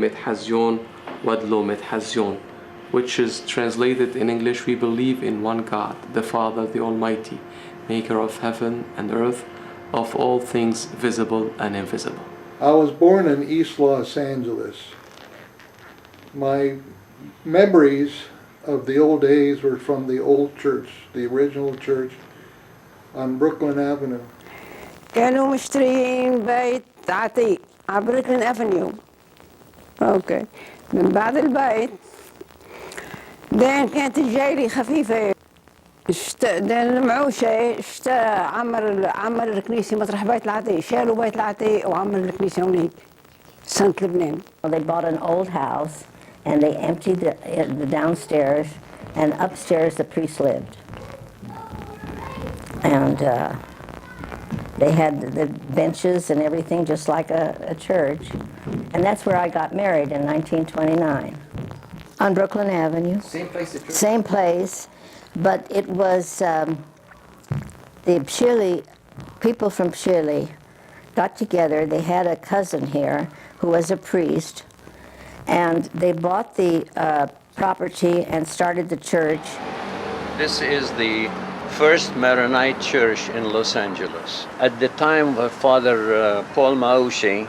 Methazion Wadlo Methazion, which is translated in English, we believe in one God, the Father, the Almighty, maker of heaven and earth, of all things visible and invisible. I was born in East Los Angeles. My memories of the old days were from the old church, the original church on Brooklyn Avenue. كانوا مشترين بيت عتيق على بروكلين افنيو. اوكي. من بعد البيت دين كانت الجيري خفيفة. دين معوشة عمر الكنيسة مطرح بيت العتيق، شالوا بيت العتيق وعمر الكنيسة هونيك. سنة لبنان. They bought an old house and they emptied the downstairs, and upstairs the priest lived. And they had the benches and everything just like a church. And that's where I got married in 1929 on Brooklyn Avenue. Same place at church? Same place, but it was the Chile, people from Chile got together. They had a cousin here who was a priest, and they bought the property and started the church. This is the first Maronite Church in Los Angeles. At the time of Father Paul Moshe,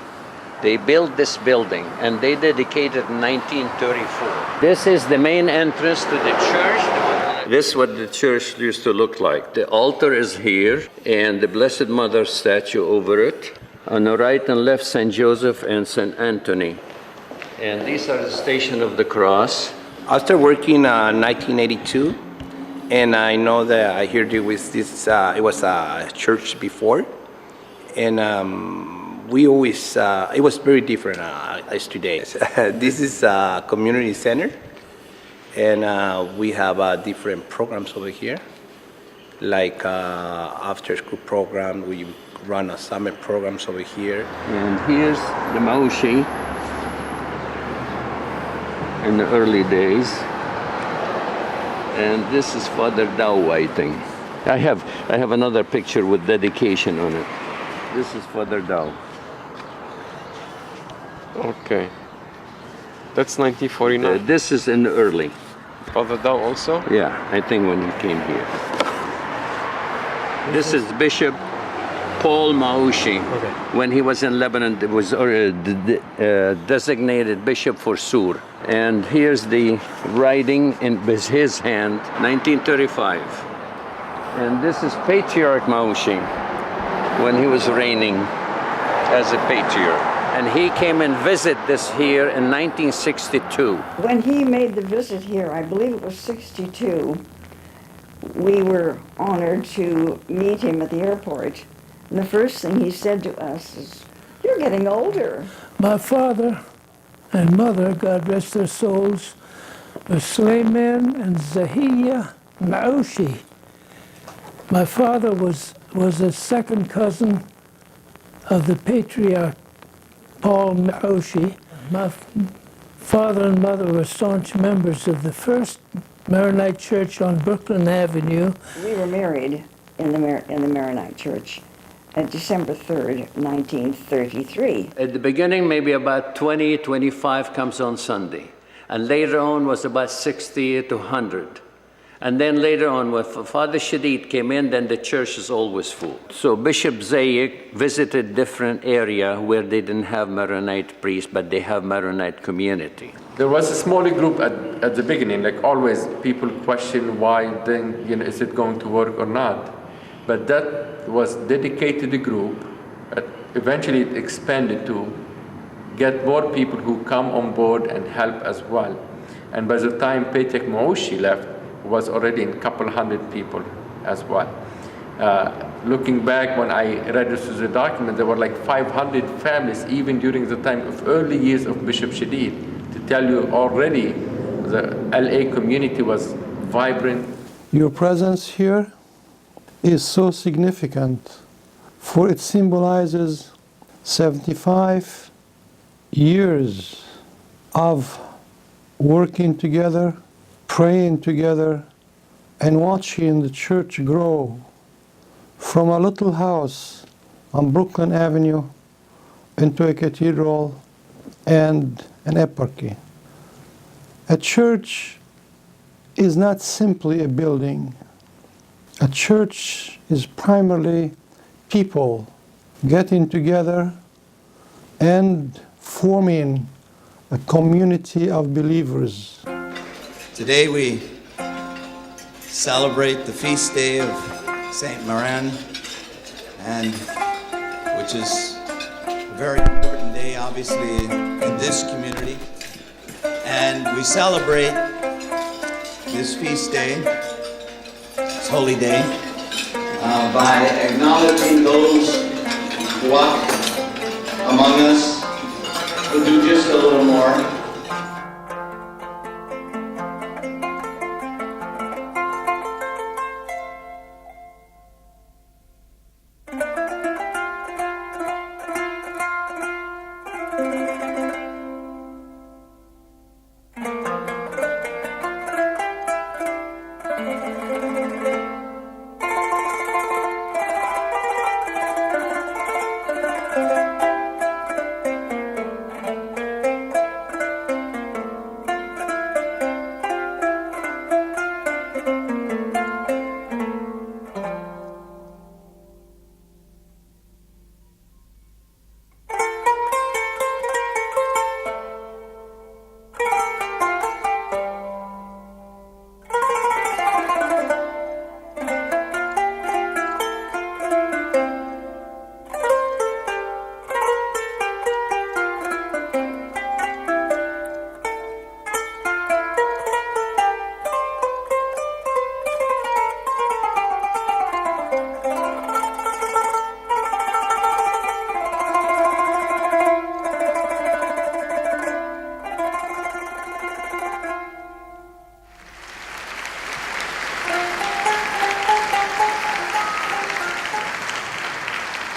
they built this building and they dedicated in 1934. This is the main entrance to the church. This is what the church used to look like. The altar is here and the Blessed Mother statue over it. On the right and left, St. Joseph and St. Anthony. And these are the Station of the Cross. I started working in 1982, and I know that I heard it was this. It was a church before, and we always. It was very different as today. This is a community center, and we have different programs over here, like after-school program. We run a summer programs over here. And here's the Mushi in the early days. And this is Father Dao, I think. I have another picture with dedication on it. This is Father Dao. Okay. That's 1949. This is in the early. Father Dao also? Yeah, I think when he came here. This is Bishop Paul Mushi. Okay. When he was in Lebanon, it was designated Bishop for Sur. And here's the writing in with his hand, 1935. And this is Patriarch Moshe when he was reigning as a patriarch. And he came and visited this here in 1962. When he made the visit here, I believe it was 62, we were honored to meet him at the airport. And the first thing he said to us is, "You're getting older." My father and mother, God rest their souls, were Suleiman and Zahia Maushi. My father was a second cousin of the Patriarch Paul Moshe. My father and mother were staunch members of the first Maronite Church on Brooklyn Avenue. We were married in the Maronite Church on December 3rd, 1933. At the beginning, maybe about 20, 25 comes on Sunday. And later on was about 60 to 100. And then later on, when Father Shadid came in, then the church is always full. So Bishop Zayek visited different area where they didn't have Maronite priests, but they have Maronite community. There was a small group at the beginning, like always, people question why then, is it going to work or not? But that was dedicated group. Eventually it expanded to get more people who come on board and help as well. And by the time Patriarch Moshe left, was already in a couple hundred people as well. Looking back, when I read this as a document, there were like 500 families, even during the time of early years of Bishop Shadid. To tell you already, the LA community was vibrant. Your presence here is so significant, for it symbolizes 75 years of working together, praying together, and watching the church grow from a little house on Brooklyn Avenue into a cathedral and an eparchy. A church is not simply a building. A church is primarily people getting together and forming a community of believers. Today we celebrate the feast day of Saint Maron, and which is a very important day, obviously, in this community. And we celebrate this feast day, this holy day, by acknowledging those who walk among us, who do just a little more.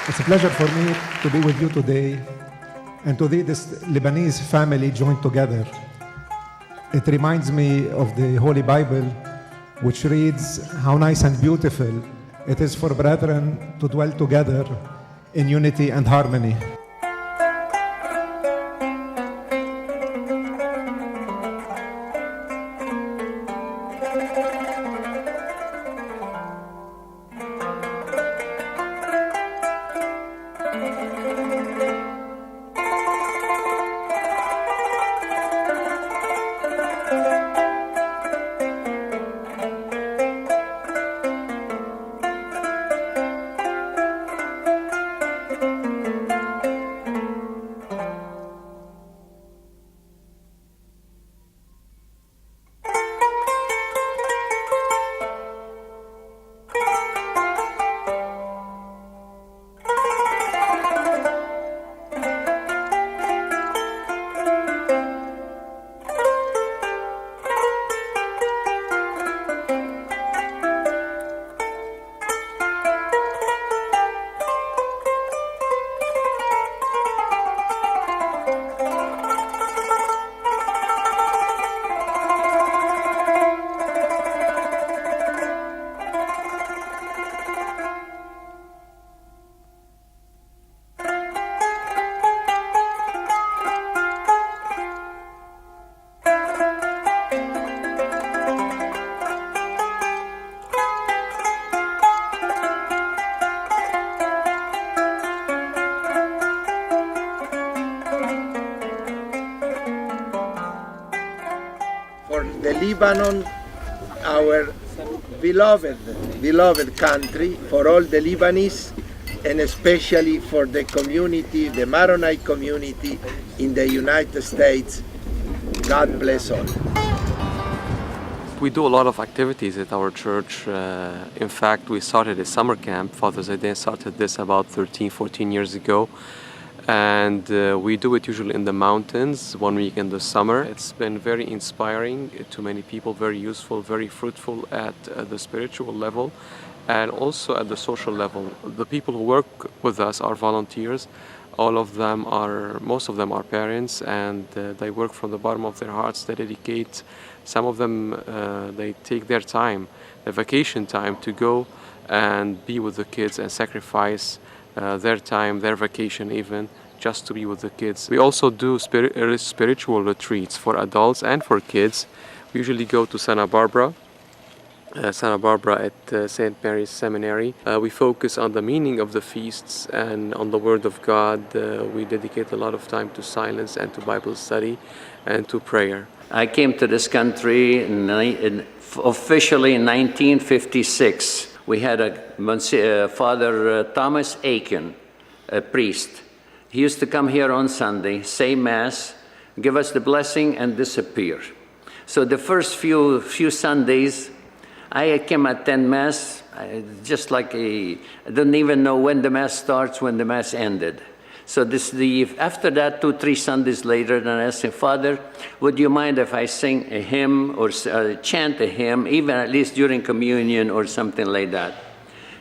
It's a pleasure for me to be with you today and to see this Lebanese family joined together. It reminds me of the Holy Bible, which reads how nice and beautiful it is for brethren to dwell together in unity and harmony. The Lebanon, our beloved country, for all the Lebanese, and especially for the community, the Maronite community in the United States. God bless all. We do a lot of activities at our church. In fact, we started a summer camp. Father's Day started this about 13, 14 years ago. And we do it usually in the mountains 1 week in the summer. It's been very inspiring to many people, very useful, very fruitful at the spiritual level and also at the social level. The people who work with us are volunteers. Most of them are parents, and they work from the bottom of their hearts. They dedicate, some of them, they take their time, their vacation time, to go and be with the kids and sacrifice their time, their vacation even, just to be with the kids. We also do spiritual retreats for adults and for kids. We usually go to Santa Barbara at St. Mary's Seminary. We focus on the meaning of the feasts and on the Word of God. We dedicate a lot of time to silence and to Bible study and to prayer. I came to this country officially in 1956. We had Father Thomas Aiken, a priest. He used to come here on Sunday, say Mass, give us the blessing, and disappear. So the first few Sundays, I came attend Mass, I didn't even know when the Mass starts, when the Mass ended. So after that, 2-3 Sundays later, then I asked him, Father, would you mind if I sing a hymn or chant a hymn, even at least during communion or something like that?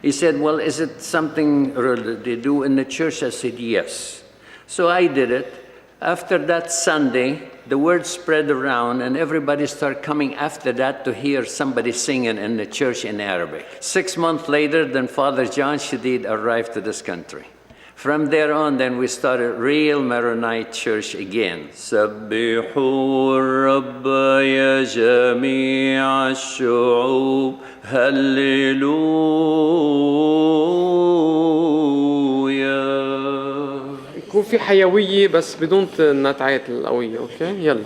He said, well, is it something they do in the church? I said, yes. So I did it. After that Sunday, the word spread around and everybody started coming after that to hear somebody singing in the church in Arabic. 6 months later, then Father John Shadid arrived to this country. From there on, then we started real Maronite Church again. سبحوا الرب يا جميع الشعوب هللويا. يكون في حيوية بس بدون النتعات القوية، اوكي؟ يلا.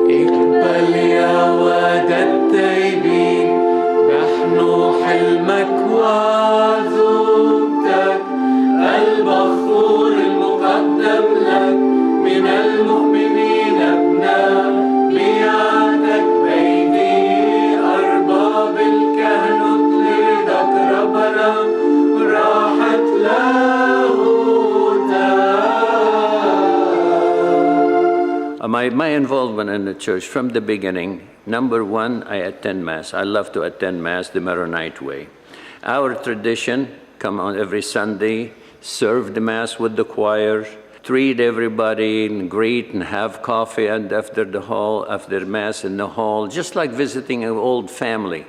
اقبل يا واد التايبين نحن حلمك وذوبتك البخور المقدم لك من المؤمنين ابناء بيعتك بيدي أرباب الكهنوت لدك ربنا راحت My involvement in the church from the beginning, number one, I attend Mass. I love to attend Mass the Maronite way. Our tradition, come on every Sunday, serve the Mass with the choir, treat everybody and greet and have coffee and after Mass in the hall, just like visiting an old family.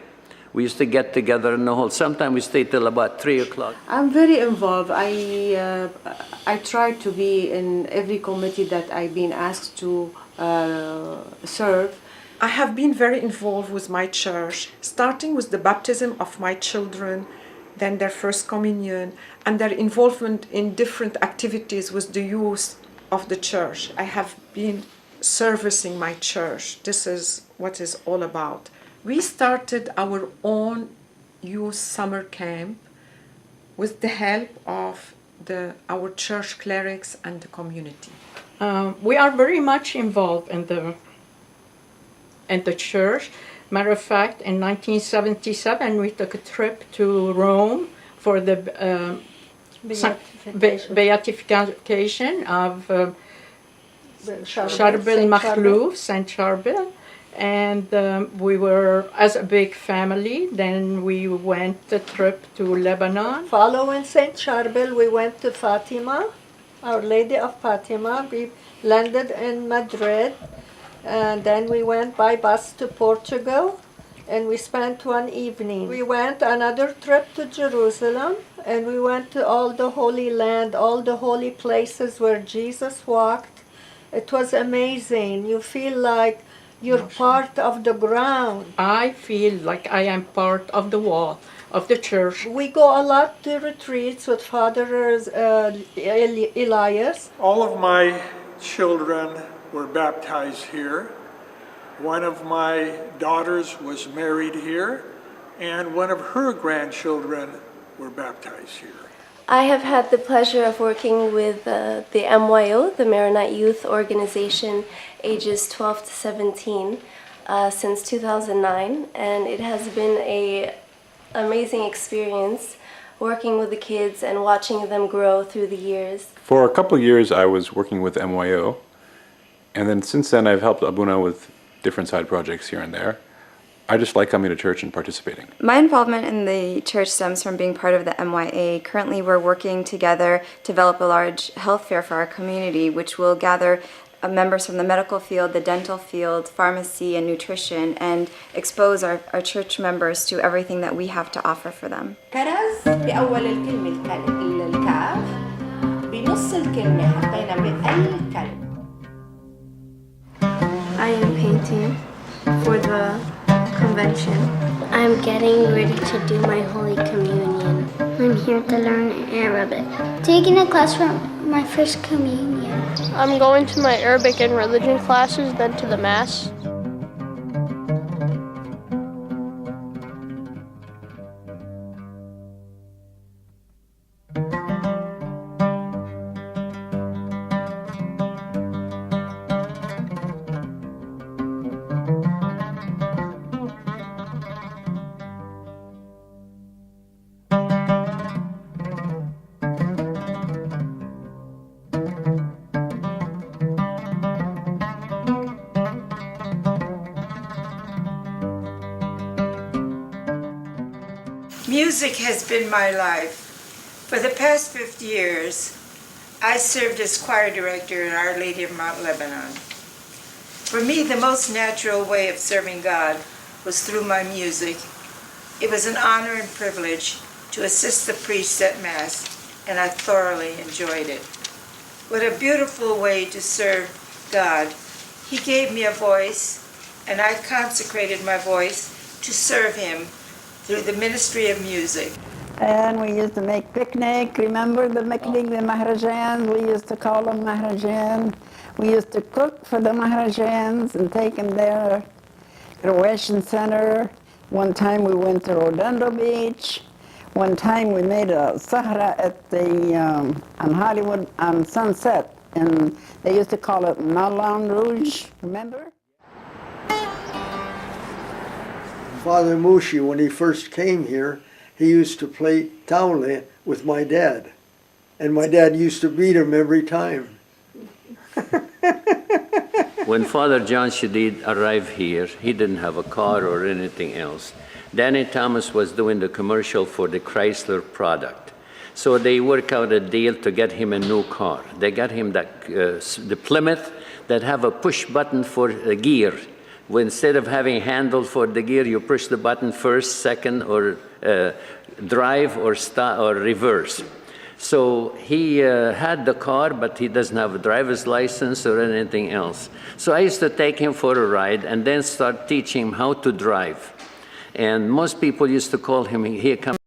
We used to get together in the hall. Sometimes we stay till about 3 o'clock. I'm very involved. I try to be in every committee that I've been asked to serve. I have been very involved with my church, starting with the baptism of my children, then their first communion, and their involvement in different activities with the youth of the church. I have been servicing my church. This is what it's all about. We started our own youth summer camp with the help of our church clerics and the community. We are very much involved in the church. Matter of fact, in 1977, we took a trip to Rome for the beatification of Charbel Makhlouf, Saint Charbel. And we were, as a big family, then we went the trip to Lebanon. Following Saint Charbel, we went to Fatima, Our Lady of Fatima. We landed in Madrid, and then we went by bus to Portugal, and we spent one evening. We went another trip to Jerusalem, and we went to all the Holy Land, all the holy places where Jesus walked. It was amazing. You feel like you're part of the ground. I feel like I am part of the wall of the church. We go a lot to retreats with Father Elias. All of my children were baptized here. One of my daughters was married here, and one of her grandchildren were baptized here. I have had the pleasure of working with the MYO, the Maronite Youth Organization, ages 12 to 17, since 2009, and it has been an amazing experience working with the kids and watching them grow through the years. For a couple of years I was working with MYO, and then since then I've helped Abuna with different side projects here and there. I just like coming to church and participating. My involvement in the church stems from being part of the MYA. Currently we're working together to develop a large health fair for our community, which will gather members from the medical field, the dental field, pharmacy, and nutrition, and expose our church members to everything that we have to offer for them. كرز بأول الكلمة الكاف بنص الكلمة حطينا بالكلمة. I am painting for the convention. I'm getting ready to do my Holy Communion. I'm here to learn Arabic. Taking a class for my first communion. I'm going to my Arabic and religion classes, then to the Mass. Music has been my life. For the past 50 years, I served as choir director in Our Lady of Mount Lebanon. For me, the most natural way of serving God was through my music. It was an honor and privilege to assist the priests at Mass, and I thoroughly enjoyed it. What a beautiful way to serve God. He gave me a voice, and I consecrated my voice to serve Him through the ministry of music. And we used to make picnic. Remember the picnic, the maharajans? We used to call them maharajan. We used to cook for the maharajans and take them there. Graduation center. One time we went to Redondo Beach. One time we made a sahra at the on Hollywood on Sunset, and they used to call it Moulin Rouge. Remember? Father Mushi, when he first came here, he used to play taule with my dad. And my dad used to beat him every time. When Father John Shadid arrived here, he didn't have a car or anything else. Danny Thomas was doing the commercial for the Chrysler product. So they worked out a deal to get him a new car. They got him the Plymouth that have a push button for a gear. Well, instead of having a handle for the gear, you push the button first, second, or drive or start or reverse. So he had the car, but he doesn't have a driver's license or anything else. So I used to take him for a ride and then start teaching him how to drive. And most people used to call him, here comes